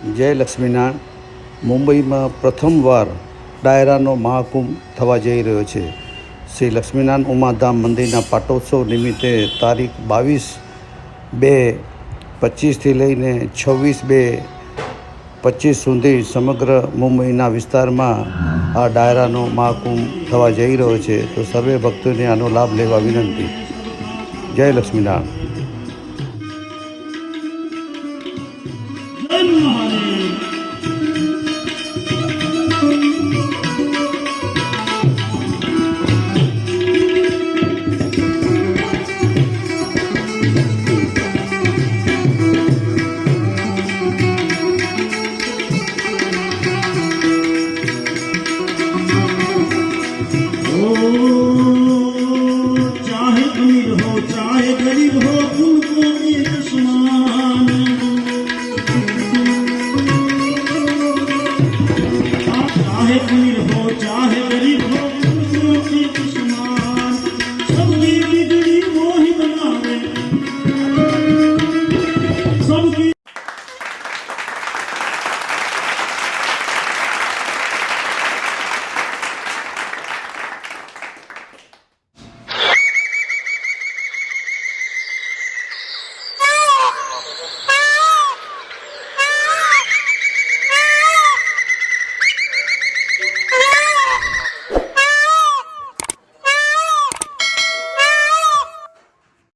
જય લક્ષ્મીનારાયણ. મુંબઈમાં પ્રથમવાર ડાયરાનો મહાકુંભ થવા જઈ રહ્યો છે. શ્રી લક્ષ્મીનારાયણ ઉમાધામ મંદિરના પાટોત્સવ નિમિત્તે તારીખ 22/2/25થી લઈને 26/2/25 સુધી સમગ્ર મુંબઈના વિસ્તારમાં આ ડાયરાનો મહાકુંભ થવા જઈ રહ્યો છે. તો સર્વે ભક્તોને આનો લાભ લેવા વિનંતી. જય લક્ષ્મીનારાયણ.